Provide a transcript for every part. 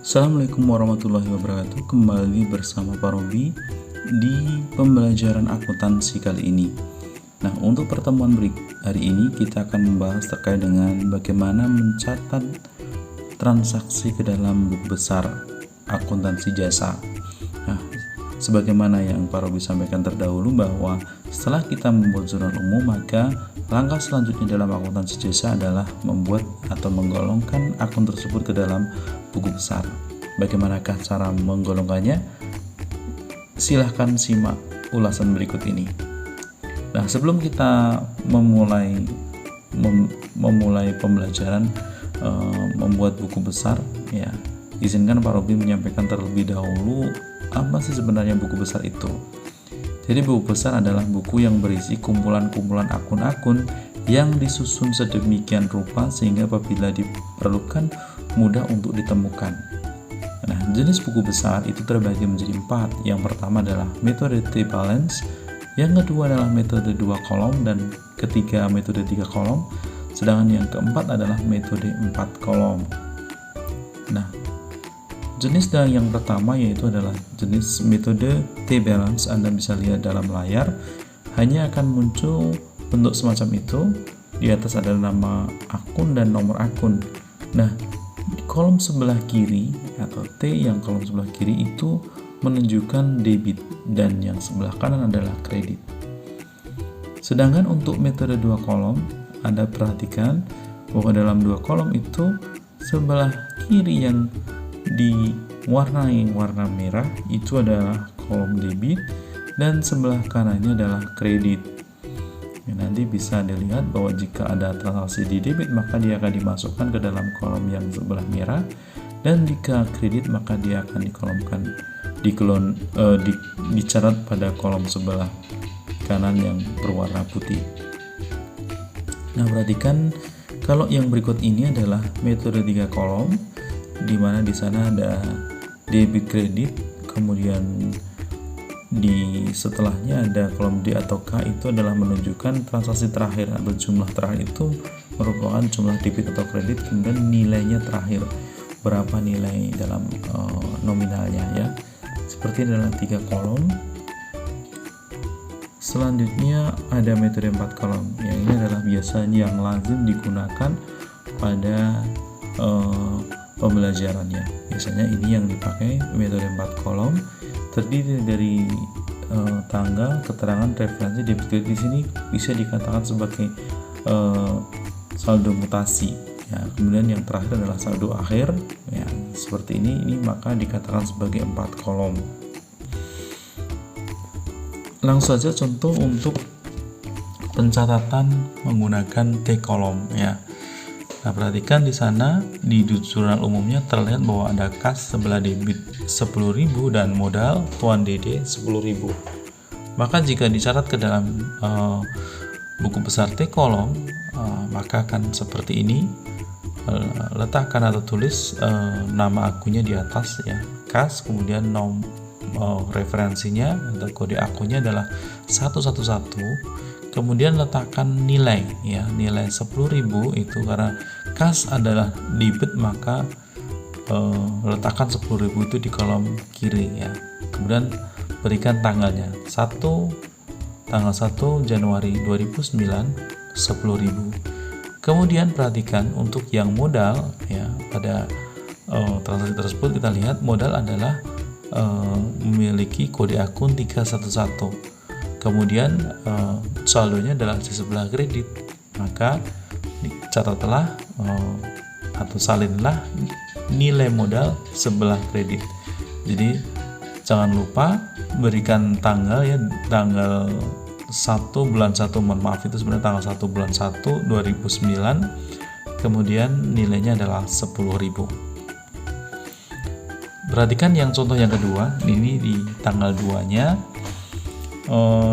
Assalamualaikum warahmatullahi wabarakatuh. Kembali bersama Pak Robi di pembelajaran akuntansi kali ini. Nah, untuk pertemuan hari ini kita akan membahas terkait dengan bagaimana mencatat transaksi ke dalam buku besar akuntansi jasa. Nah, sebagaimana yang Pak Robi sampaikan terdahulu bahwa setelah kita membuat jurnal umum, maka langkah selanjutnya dalam akuntansi jasa adalah membuat atau menggolongkan akun tersebut ke dalam buku besar. Bagaimanakah cara menggolongkannya? Silahkan simak ulasan berikut ini. Nah, sebelum kita memulai pembelajaran membuat buku besar, ya, izinkan Pak Robi menyampaikan terlebih dahulu apa sih sebenarnya buku besar itu. Jadi buku besar adalah buku yang berisi kumpulan-kumpulan akun-akun yang disusun sedemikian rupa sehingga apabila diperlukan mudah untuk ditemukan. Nah, jenis buku besar itu terbagi menjadi 4. Yang pertama adalah metode T-balance, yang kedua adalah metode 2 kolom, dan ketiga metode 3 kolom, sedangkan yang keempat adalah metode 4 kolom. Nah, jenis yang pertama yaitu adalah jenis metode T-balance. Anda bisa lihat dalam layar, hanya akan muncul bentuk semacam itu. Di atas ada nama akun dan nomor akun. Nah, di kolom sebelah kiri atau T yang kolom sebelah kiri itu menunjukkan debit dan yang sebelah kanan adalah kredit. Sedangkan untuk metode 2 kolom, Anda perhatikan bahwa dalam 2 kolom itu sebelah kiri yang diwarnai warna merah itu adalah kolom debit dan sebelah kanannya adalah kredit. Nanti bisa dilihat bahwa jika ada transaksi di debit maka dia akan dimasukkan ke dalam kolom yang sebelah merah, dan jika kredit maka dia akan dicatat pada kolom sebelah kanan yang berwarna putih. Nah, perhatikan kalau yang berikut ini adalah metode 3 kolom, di mana di sana ada debit kredit, kemudian di setelahnya ada kolom D atau K, itu adalah menunjukkan transaksi terakhir atau jumlah terakhir itu merupakan jumlah debit atau kredit, kemudian nilainya terakhir berapa nilai dalam nominalnya, ya. Seperti dalam 3 kolom. Selanjutnya ada metode 4 kolom. Yang ini adalah biasanya yang lazim digunakan pada pembelajarannya. Biasanya ini yang dipakai metode 4 kolom, terdiri dari tanggal, keterangan, referensi, debit kredit. Di sini bisa dikatakan sebagai saldo mutasi, ya. Kemudian yang terakhir adalah saldo akhir, ya, seperti ini maka dikatakan sebagai 4 kolom. Langsung saja contoh untuk pencatatan menggunakan T kolom, ya. Nah, perhatikan di sana di jurnal umumnya terlihat bahwa ada kas sebelah debit 10.000 dan modal tuan DD 10.000. Maka jika dicatat ke dalam buku besar T kolom, maka akan seperti ini. Letakkan atau tulis nama akunnya di atas, ya, kas, kemudian referensinya atau kode akunnya adalah 111. Kemudian letakkan nilai, ya, nilai 10.000 itu karena kas adalah debit maka letakkan 10.000 itu di kolom kiri, ya. Kemudian berikan tanggalnya, tanggal 1 Januari 2009 10.000. Kemudian perhatikan untuk yang modal, ya, pada transaksi tersebut kita lihat modal adalah memiliki kode akun 311. Kemudian saldonya adalah di sebelah kredit, maka catatlah atau salinlah nilai modal sebelah kredit. Jadi jangan lupa berikan tanggal, ya, tanggal 1 bulan 1, mohon maaf itu sebenarnya tanggal 1 bulan 1 2009, kemudian nilainya adalah 10.000. Perhatikan yang contoh yang kedua, ini di tanggal 2-nya.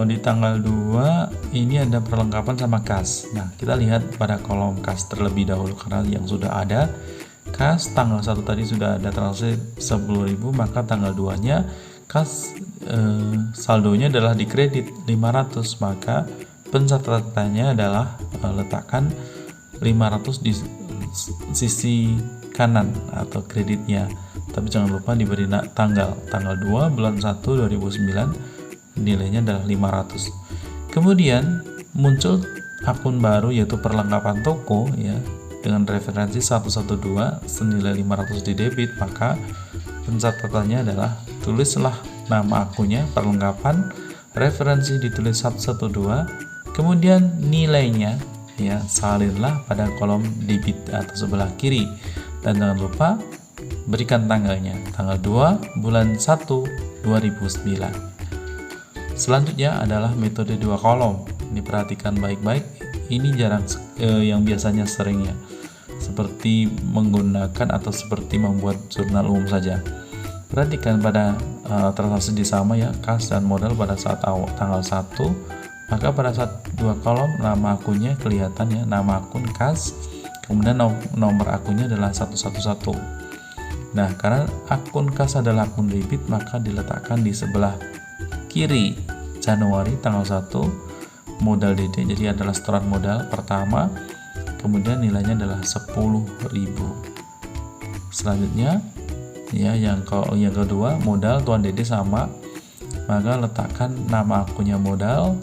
Di tanggal 2 ini ada perlengkapan sama kas. Nah, kita lihat pada kolom kas terlebih dahulu karena yang sudah ada kas tanggal 1 tadi sudah ada transaksi 10.000, maka tanggal 2-nya kas saldonya adalah di kredit 500, maka pencatatannya adalah letakkan 500 di sisi kanan atau kreditnya. tapi jangan lupa diberi tanggal 2 bulan 1 2009, nilainya adalah 500. Kemudian muncul akun baru yaitu perlengkapan toko ya dengan referensi 112 senilai 500 di debit, maka pencatatannya adalah tulislah nama akunnya perlengkapan, referensi ditulis 112, kemudian nilainya ya salinlah pada kolom debit atau sebelah kiri, dan jangan lupa berikan tanggalnya, tanggal 2 bulan 1 2009. Selanjutnya adalah metode 2 kolom. Ini perhatikan baik-baik, ini jarang yang biasanya sering ya, seperti menggunakan atau seperti membuat jurnal umum saja. Perhatikan pada transaksi sama ya, kas dan modal pada saat tanggal 1, maka pada saat 2 kolom nama akunnya kelihatan ya, nama akun kas, kemudian nomor akunnya adalah 111. Nah, karena akun kas adalah akun debit, maka diletakkan di sebelah kiri Januari tanggal 1 modal DD, jadi adalah setoran modal pertama, kemudian nilainya adalah 10.000. Selanjutnya ya yang kedua modal tuan DD sama, maka letakkan nama akunnya modal,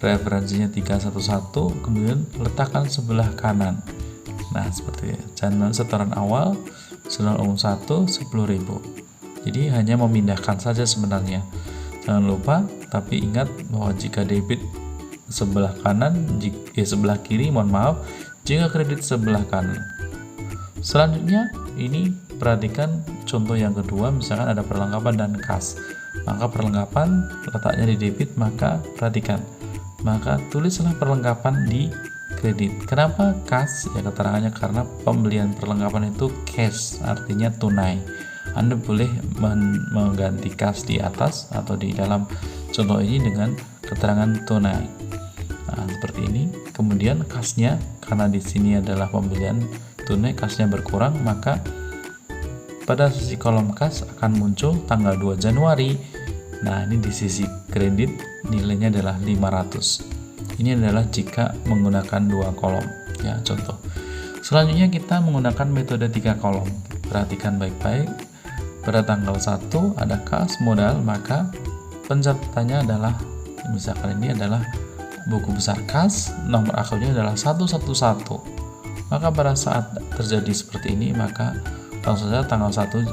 referensinya 311, kemudian letakkan sebelah kanan. Nah, seperti channel setoran awal jurnal umum 1 10.000. Jadi hanya memindahkan saja sebenarnya. Jangan lupa, tapi ingat bahwa jika debit sebelah kanan, sebelah kiri, mohon maaf, jika kredit sebelah kanan. Selanjutnya ini perhatikan contoh yang kedua, misalkan ada perlengkapan dan kas, maka perlengkapan letaknya di debit, maka perhatikan, maka tulislah perlengkapan di kredit. Kenapa kas? Ya keterangannya karena pembelian perlengkapan itu cash, artinya tunai. Anda boleh mengganti kas di atas atau di dalam contoh ini dengan keterangan tunai. Nah, seperti ini. Kemudian kasnya, karena di sini adalah pembelian tunai, kasnya berkurang, maka pada sisi kolom kas akan muncul tanggal 2 Januari. Nah, ini di sisi kredit nilainya adalah 500. Ini adalah jika menggunakan 2 kolom ya, contoh. Selanjutnya kita menggunakan metode 3 kolom. Perhatikan baik-baik. Pada tanggal 1 ada kas modal, maka pencatatannya adalah misalkan ini adalah buku besar kas, nomor akunnya adalah 111. Maka pada saat terjadi seperti ini, maka langsung saja tanggal 1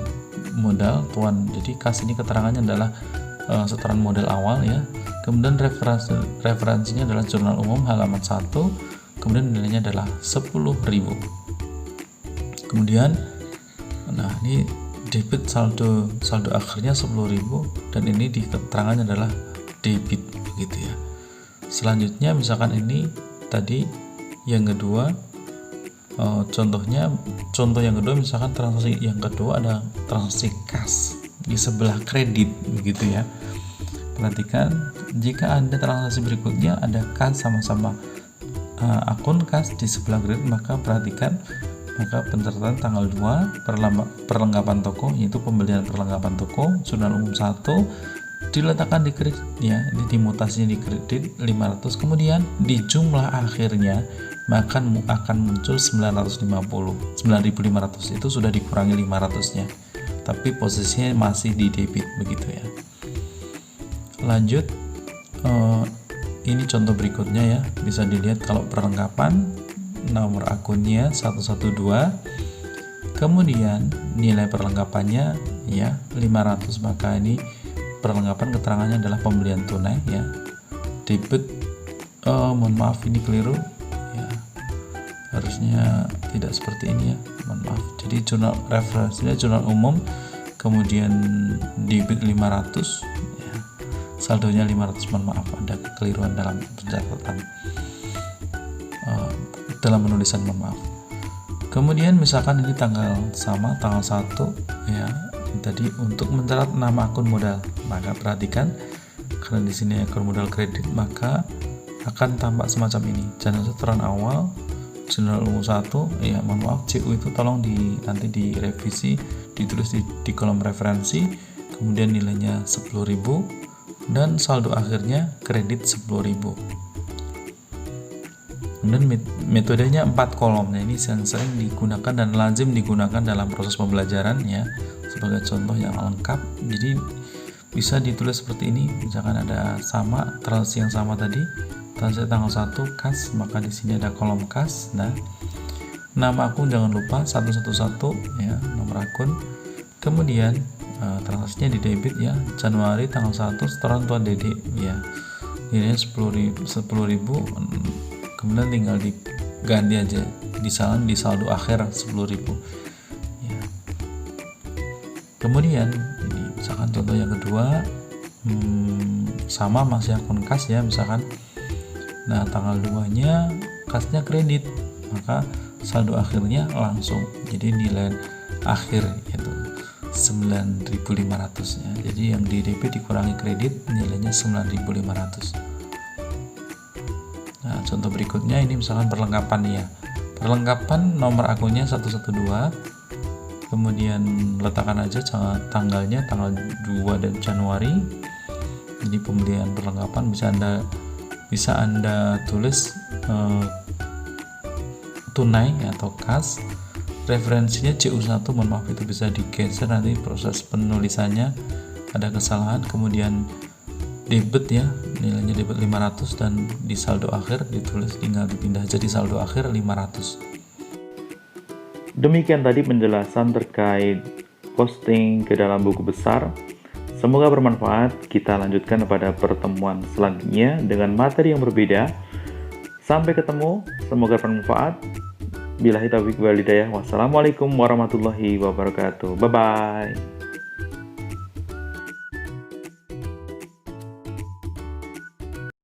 modal tuan, jadi kas ini keterangannya adalah setoran modal awal ya. Kemudian referensinya adalah jurnal umum halaman 1, kemudian nilainya adalah 10.000. Kemudian nah ini debit saldo akhirnya 10.000, dan ini di keterangannya adalah debit begitu ya. Selanjutnya misalkan ini tadi yang kedua, contoh yang kedua, misalkan transaksi yang kedua ada transaksi kas di sebelah kredit begitu ya. Perhatikan, jika Anda transaksi berikutnya ada kas sama-sama akun kas di sebelah kredit, maka perhatikan, maka pencatatan tanggal 2 perlengkapan toko, yaitu pembelian perlengkapan toko jurnal umum 1 diletakkan di kredit ya, ini dimutasinya di kredit 500, kemudian di jumlah akhirnya maka akan muncul 9.500, itu sudah dikurangi 500-nya, tapi posisinya masih di debit begitu ya. Lanjut, ini contoh berikutnya ya, bisa dilihat kalau perlengkapan nomor akunnya 112, kemudian nilai perlengkapannya ya 500, maka ini perlengkapan keterangannya adalah pembelian tunai ya, debit. Mohon maaf ini keliru ya, harusnya tidak seperti ini ya, mohon maaf. Jadi jurnal referensinya jurnal umum, kemudian debit 500 ya, saldonya 500, mohon maaf ada kekeliruan dalam pencatatan, dalam penulisan, mohon maaf. Kemudian misalkan ini tanggal 1 ya, tadi untuk mencatat nama akun modal, maka perhatikan karena di sini akun modal kredit, maka akan tampak semacam ini, channel setoran awal jurnal umum 1 ya, mohon maaf CU itu tolong nanti direvisi, ditulis di kolom referensi, kemudian nilainya 10.000 dan saldo akhirnya kredit 10.000. Kemudian metodenya 4 kolom. Nah, ini yang sering digunakan dan lazim digunakan dalam proses pembelajaran ya. sebagai contoh yang lengkap. Jadi bisa ditulis seperti ini, misalkan ada sama transaksi yang sama tadi, transaksi tanggal 1 kas, maka di sini ada kolom kas. Nah, nama akun jangan lupa 111 ya, nomor akun. Kemudian transaksinya di debit ya, Januari tanggal 1 setoran tuan Dede ya, nilainya 10.000, kemudian tinggal diganti aja di saldo akhir 10.000 ya. Kemudian ini misalkan contoh yang kedua, sama masih akun kas ya misalkan. Nah, tanggal 2 nya kasnya kredit, maka saldo akhirnya langsung jadi nilai akhir yaitu 9.500 ya. Jadi yang di debit dikurangi kredit nilainya 9.500. Nah, contoh berikutnya ini misalkan perlengkapan ya. Perlengkapan nomor akunnya 112. Kemudian letakkan aja tanggalnya tanggal 2 dan Januari. Jadi pembelian perlengkapan bisa Anda tulis tunai atau kas. Referensinya CU1, mohon maaf itu bisa digeser, nanti proses penulisannya ada kesalahan. Kemudian debit ya, nilainya debit 500 dan di saldo akhir ditulis, tinggal dipindah jadi saldo akhir 500. Demikian tadi penjelasan terkait posting ke dalam buku besar. Semoga bermanfaat. Kita lanjutkan pada pertemuan selanjutnya dengan materi yang berbeda. Sampai ketemu, semoga bermanfaat. Billahi taufiq wal hidayah. Wassalamualaikum warahmatullahi wabarakatuh. Bye bye.